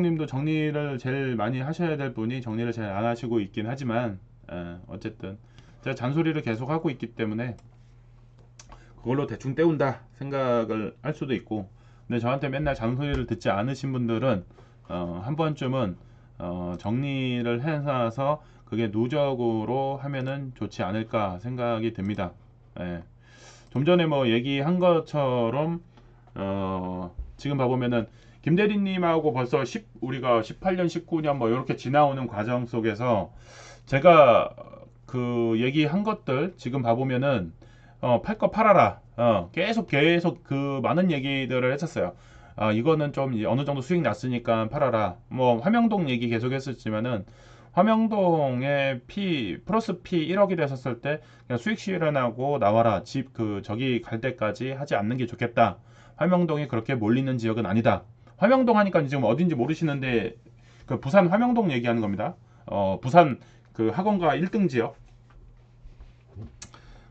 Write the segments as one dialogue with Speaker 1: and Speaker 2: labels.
Speaker 1: 님도 정리를 제일 많이 하셔야 될 분이 정리를 잘 안 하시고 있긴 하지만 어쨌든 제가 잔소리를 계속 하고 있기 때문에 그걸로 대충 때운다 생각을 할 수도 있고, 근데 저한테 맨날 잔소리를 듣지 않으신 분들은 한 번쯤은 정리를 해놔서 그게 누적으로 하면은 좋지 않을까 생각이 듭니다. 예. 좀 전에 뭐 얘기한 것처럼 지금 봐보면은 김대리님하고 벌써 우리가 18년, 19년 뭐 이렇게 지나오는 과정 속에서 제가 그 얘기한 것들 지금 봐보면은 팔 거 팔아라. 계속 그 많은 얘기들을 했었어요. 이거는 좀 이제 어느 정도 수익 났으니까 팔아라. 뭐 화명동 얘기 계속 했었지만은 화명동에 플러스 P 1억이 됐었을 때 그냥 수익 실현하고 나와라. 집 그 저기 갈 때까지 하지 않는 게 좋겠다. 화명동이 그렇게 몰리는 지역은 아니다. 화명동 하니까 지금 어딘지 모르시는데 그 부산 화명동 얘기하는 겁니다. 부산 그 학원가 1등 지역.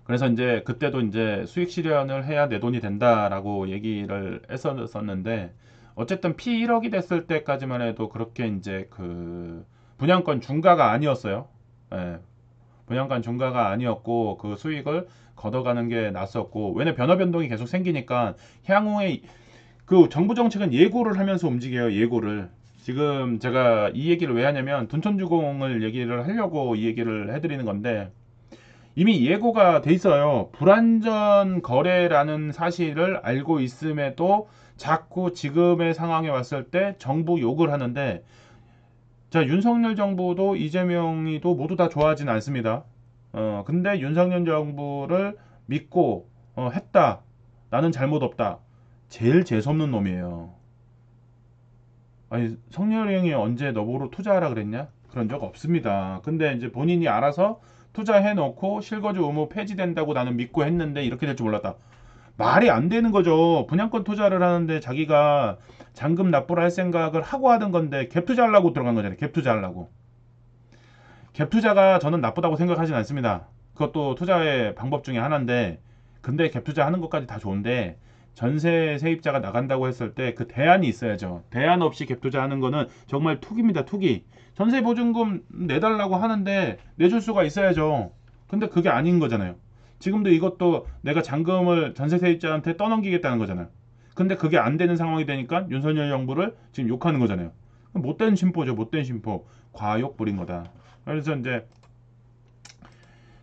Speaker 1: 그래서 이제 그때도 이제 수익 실현을 해야 내 돈이 된다라고 얘기를 했었는데, 어쨌든 P 1억이 됐을 때까지만 해도 그렇게 이제 그 분양권 중가가 아니었어요. 예, 분양권 중가가 아니었고 그 수익을 걷어가는 게 낫었고, 왜냐 변화 변동이 계속 생기니까 향후에 그 정부 정책은 예고를 하면서 움직여요. 예고를. 지금 제가 이 얘기를 왜 하냐면 둔촌주공을 얘기를 하려고 이 얘기를 해드리는 건데, 이미 예고가 돼 있어요. 불안전 거래라는 사실을 알고 있음에도 자꾸 지금의 상황에 왔을 때 정부 욕을 하는데, 자, 윤석열 정부도 이재명이도 모두 다 좋아하진 않습니다. 근데 윤석열 정부를 믿고 했다. 나는 잘못 없다. 제일 재수없는 놈이에요. 아니, 성렬이 형이 언제 너보고 투자하라 그랬냐? 그런 적 없습니다. 근데 이제 본인이 알아서 투자해 놓고 실거주 의무 폐지된다고 나는 믿고 했는데 이렇게 될 줄 몰랐다. 말이 안 되는 거죠. 분양권 투자를 하는데 자기가 잔금 납부를 할 생각을 하고 하던 건데 갭 투자하려고 들어간 거잖아요. 갭 투자하려고. 갭 투자가 저는 나쁘다고 생각하진 않습니다. 그것도 투자의 방법 중에 하나인데, 근데 갭 투자하는 것까지 다 좋은데 전세 세입자가 나간다고 했을 때 그 대안이 있어야죠. 대안 없이 갭 투자하는 거는 정말 투기입니다. 투기. 전세 보증금 내달라고 하는데 내줄 수가 있어야죠. 근데 그게 아닌 거잖아요. 지금도 이것도 내가 잔금을 전세 세입자한테 떠넘기겠다는 거잖아요. 근데 그게 안 되는 상황이 되니까 윤석열 정부를 지금 욕하는 거잖아요. 못된 심보죠. 못된 심보. 과욕 부린 거다. 그래서 이제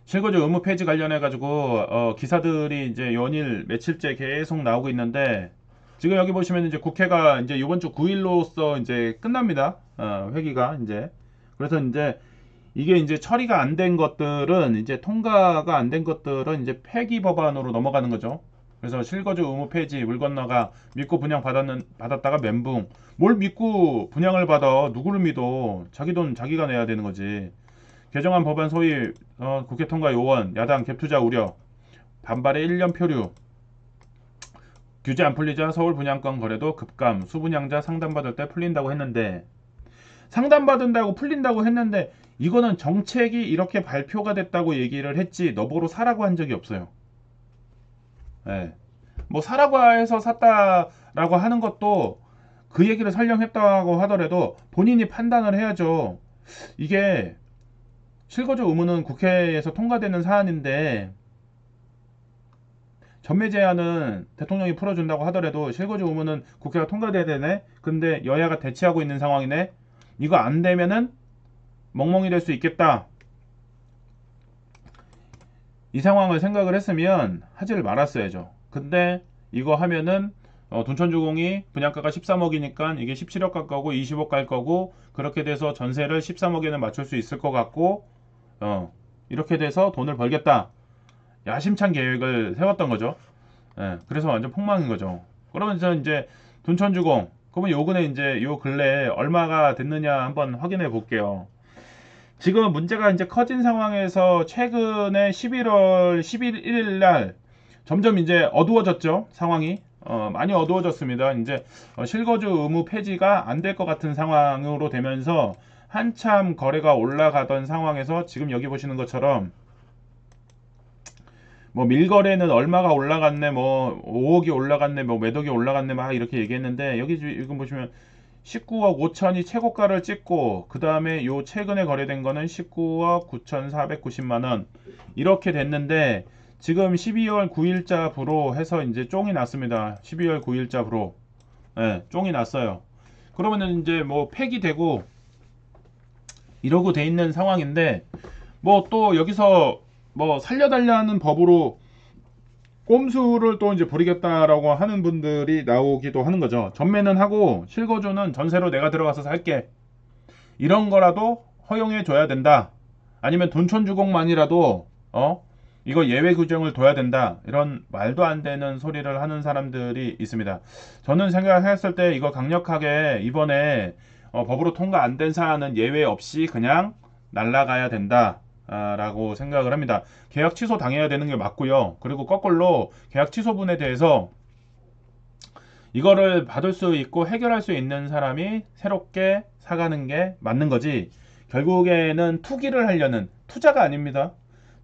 Speaker 1: 실거주 의무 폐지 관련해 가지고 기사들이 이제 연일 며칠째 계속 나오고 있는데, 지금 여기 보시면 이제 국회가 이제 이번 주 9일로써 이제 끝납니다. 회기가 이제. 그래서 이제 이게 이제 처리가 안 된 것들은, 이제 통과가 안 된 것들은 이제 폐기 법안으로 넘어가는 거죠. 그래서 실거주 의무 폐지, 물 건너가 믿고 받았다가 멘붕. 뭘 믿고 분양을 받아? 누구를 믿어? 자기 돈 자기가 내야 되는 거지. 개정안 법안 소위 국회 통과 요원, 야당 갭투자 우려, 반발의 1년 표류, 규제 안 풀리자 서울 분양권 거래도 급감, 수분양자 상담받을 때 풀린다고 했는데, 상담받은다고 풀린다고 했는데 이거는 정책이 이렇게 발표가 됐다고 얘기를 했지 너보러 사라고 한 적이 없어요. 예. 뭐 사라고 해서 샀다라고 하는 것도, 그 얘기를 설령 했다고 하더라도 본인이 판단을 해야죠. 이게 실거주 의무는 국회에서 통과되는 사안인데, 전매 제한은 대통령이 풀어준다고 하더라도 실거주 의무는 국회가 통과돼야 되네. 근데 여야가 대치하고 있는 상황이네. 이거 안 되면은 멍멍이 될 수 있겠다. 이 상황을 생각을 했으면 하지를 말았어야죠. 근데 이거 하면은 둔촌주공이 분양가가 13억이니까 이게 17억 갈 거고 20억 갈 거고, 그렇게 돼서 전세를 13억에는 맞출 수 있을 것 같고, 이렇게 돼서 돈을 벌겠다. 야심찬 계획을 세웠던 거죠. 예, 그래서 완전 폭망인 거죠. 그러면서 이제 둔촌주공, 그러면 요근에 이제 요 근래에 얼마가 됐느냐 한번 확인해 볼게요. 지금 문제가 이제 커진 상황에서 최근에 11월 11일 날 점점 이제 어두워졌죠. 상황이. 많이 어두워졌습니다. 이제 실거주 의무 폐지가 안 될 것 같은 상황으로 되면서 한참 거래가 올라가던 상황에서 지금 여기 보시는 것처럼 뭐 밀거래는 얼마가 올라갔네, 뭐 5억이 올라갔네, 뭐 몇 억이 올라갔네 막 이렇게 얘기했는데, 여기 지금 보시면 19억 5천이 최고가를 찍고 그 다음에 요 최근에 거래된 거는 19억 9,490만원 이렇게 됐는데 지금 12월 9일자부로 해서 이제 쫑이 났습니다. 12월 9일자부로 쫑이 났어요. 그러면은 이제 뭐 팩이 되고 이러고 돼 있는 상황인데 뭐 또 여기서 뭐 살려달라는 법으로 꼼수를 또 이제 부리겠다라고 하는 분들이 나오기도 하는 거죠. 전매는 하고 실거주는 전세로 내가 들어가서 살게. 이런 거라도 허용해 줘야 된다. 아니면 돈천주공만이라도 이거 예외 규정을 둬야 된다. 이런 말도 안 되는 소리를 하는 사람들이 있습니다. 저는 생각했을 때 이거 강력하게 이번에 법으로 통과 안 된 사안은 예외 없이 그냥 날라가야 된다. 라고 생각을 합니다. 계약 취소 당해야 되는 게 맞고요. 그리고 거꾸로 계약 취소분에 대해서 이거를 받을 수 있고 해결할 수 있는 사람이 새롭게 사가는 게 맞는 거지. 결국에는 투기를 하려는 투자가 아닙니다.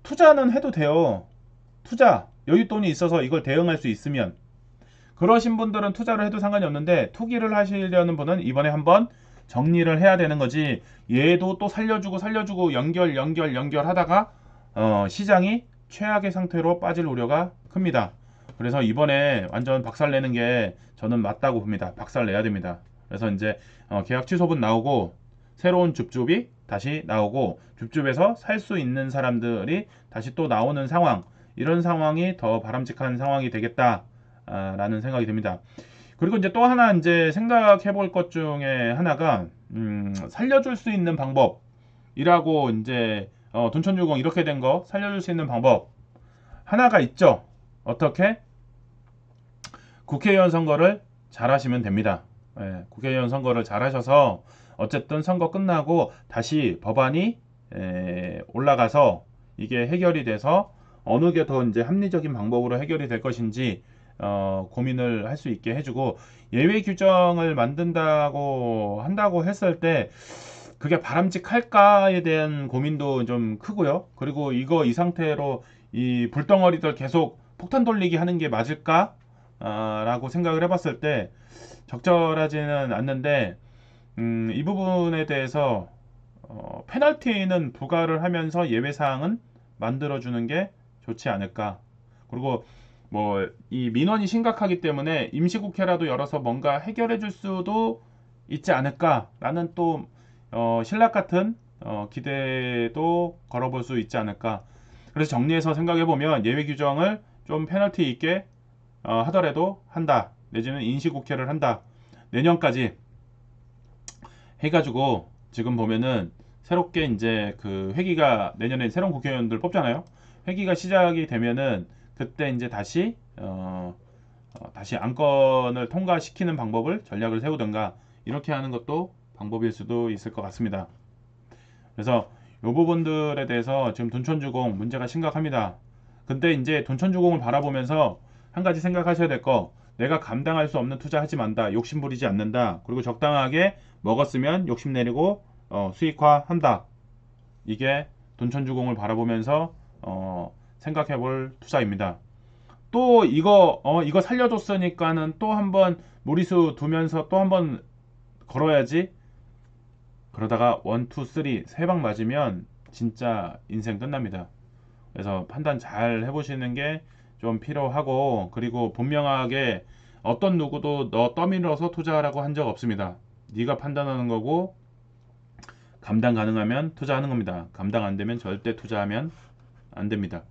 Speaker 1: 투자는 해도 돼요. 투자 여윳돈이 있어서 이걸 대응할 수 있으면 그러신 분들은 투자를 해도 상관이 없는데 투기를 하시려는 분은 이번에 한번 정리를 해야 되는 거지. 얘도 또 살려주고 연결하다가 시장이 최악의 상태로 빠질 우려가 큽니다. 그래서 이번에 완전 박살내는 게 저는 맞다고 봅니다. 박살내야 됩니다. 그래서 이제 계약 취소분 나오고 새로운 줍줍이 다시 나오고 줍줍에서 살 수 있는 사람들이 다시 또 나오는 상황, 이런 상황이 더 바람직한 상황이 되겠다 라는 생각이 듭니다. 그리고 이제 또 하나 이제 생각해 볼 것 중에 하나가 살려줄 수 있는 방법이라고 이제 돈천주공 이렇게 된 거 살려줄 수 있는 방법 하나가 있죠. 어떻게? 국회의원 선거를 잘 하시면 됩니다. 국회의원 선거를 잘 하셔서 어쨌든 선거 끝나고 다시 법안이 올라가서 이게 해결이 돼서 어느 게 더 이제 합리적인 방법으로 해결이 될 것인지 고민을 할 수 있게 해주고, 예외 규정을 한다고 했을 때 그게 바람직할까에 대한 고민도 좀 크고요. 그리고 이 상태로 이 불덩어리들 계속 폭탄 돌리기 하는 게 맞을까? 라고 생각을 해봤을 때 적절하지는 않는데, 이 부분에 대해서 페널티는 부과를 하면서 예외사항은 만들어주는 게 좋지 않을까. 그리고 뭐 이 민원이 심각하기 때문에 임시국회라도 열어서 뭔가 해결해 줄 수도 있지 않을까라는 또 신락 같은 기대도 걸어볼 수 있지 않을까. 그래서 정리해서 생각해 보면 예외 규정을 좀 페널티 있게 하더라도 한다, 내지는 임시국회를 한다, 내년까지 해가지고, 지금 보면은 새롭게 이제 그 회기가 내년에 새로운 국회의원들 뽑잖아요. 회기가 시작이 되면은 그때 이제 다시 다시 안건을 통과시키는 방법을 전략을 세우든가 이렇게 하는 것도 방법일 수도 있을 것 같습니다. 그래서 이 부분들에 대해서 지금 돈천주공 문제가 심각합니다. 근데 이제 돈천주공을 바라보면서 한 가지 생각하셔야 될 거, 내가 감당할 수 없는 투자하지 만다, 욕심 부리지 않는다, 그리고 적당하게 먹었으면 욕심 내리고 수익화한다. 이게 돈천주공을 바라보면서 생각해 볼 투자입니다. 또 이거 살려줬으니까는 또 한번 무리수 두면서 또 한번 걸어야지. 그러다가 1, 2, 3 세 방 맞으면 진짜 인생 끝납니다. 그래서 판단 잘 해보시는 게 좀 필요하고, 그리고 분명하게 어떤 누구도 너 떠밀어서 투자하라고 한 적 없습니다. 네가 판단하는 거고, 감당 가능하면 투자하는 겁니다. 감당 안 되면 절대 투자하면 안 됩니다.